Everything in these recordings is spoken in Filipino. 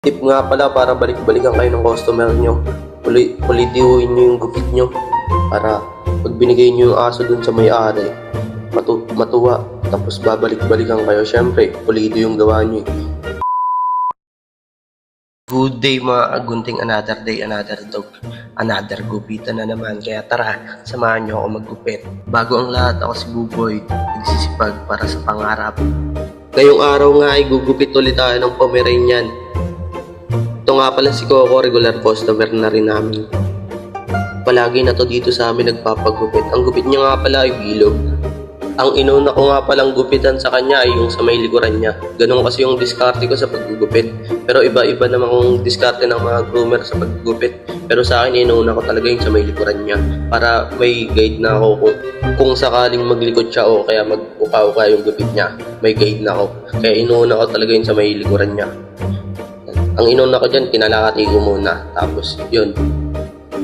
Tip nga pala para balik-balikan kayo ng customer nyo. Pulidiuhin nyo yung gupit nyo para pag binigay nyo yung aso dun sa may-ari, matuwa. Tapos babalik-balikan kayo. Syempre, pulido yung gawa nyo. Good day mga agunting, another day, another dog, another gupitan na naman. Kaya tara, samahan nyo ako maggupit. Bago ang lahat, ako si Buboy, nagsisipag para sa pangarap. Ngayong araw nga ay gugupit ulit tayo ng Pomeranian. Ito nga pala si Coco, regular customer na rin namin. Palagi na to dito sa amin nagpapagupit. Ang gupit niya nga pala ay bilog. Ang inuna ko nga palang gupitan sa kanya ay yung sa may likuran niya. Ganun kasi yung diskarte ko sa paggugupit. Pero iba-iba naman kung diskarte ng mga groomer sa paggugupit. Pero sa akin, inuna ko talaga yung sa may likuran niya. Para may guide na ako kung sakaling maglikod siya o kaya mag-uka-uka yung gupit niya. May guide na ako. Kaya inuna ko talaga yung sa may likuran niya. Ang inuna ko dyan, kinalakati ko muna. Tapos, yun.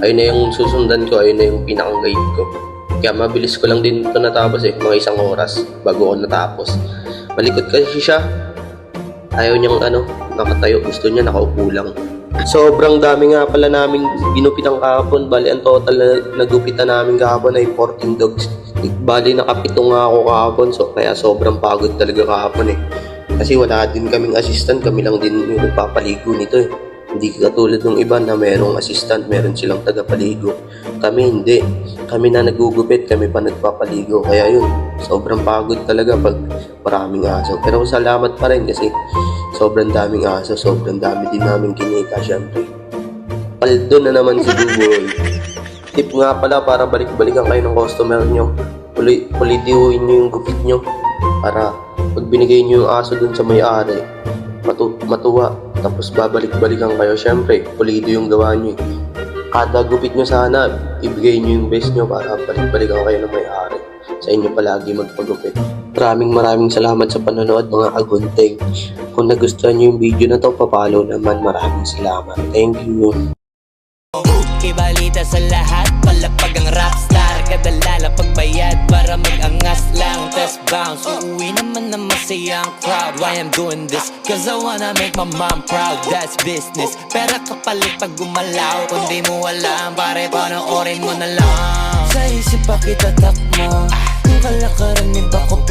Ayun na yung susundan ko. Ayun na yung pinakang guide ko. Kaya mabilis ko lang din ito natapos mga 1 oras bago ako natapos. Malikot kasi siya. Ayaw niyang nakatayo. Gusto niya nakaupo lang. Sobrang dami nga pala namin ginupitan kahapon. Bali, ang total na nagupitan namin kahapon ay 14 dogs. Bali, nakapito nga ako kahapon. So, kaya sobrang pagod talaga kahapon Kasi wala din kaming assistant, kami lang din yung nagpapaligo nito Hindi katulad ng iba na merong assistant, meron silang tagapaligo. Kami hindi. Kami na nagugupit, kami pa nagpapaligo. Kaya yun, sobrang pagod talaga pag maraming aso. Pero salamat pa rin kasi sobrang daming aso, sobrang dami din namin kinita syempre. Paldo na naman si Buboy. Tip nga pala para balik-balikan kayo ng customer nyo. Pulidiuhin nyo yung gupit nyo para pag binigay nyo yung aso dun sa may-ari, matuwa. Tapos babalik-balikan kayo. Syempre, pulido yung gawa nyo Kada gupit nyo sana, ibigay nyo yung best nyo para balik-balikan kayo ng may-ari. Sa inyo palagi magpagupit. Maraming salamat sa panonood mga agunting. Kung nagustuhan nyo yung video na to, papalo naman. Maraming salamat. Thank you. Ibalita sa lahat, palapag ang rockstar. Kadalala pagbayad para mag-angas lang. Test bounce, uuwi naman na masayang crowd. Why I'm doing this? Cause I wanna make my mom proud. That's business, pera kapalit pag gumalaw. Kung di mo alam, pare panoorin mo na lang. Sa isip pa kita takmo, kung kalakaran din pa ko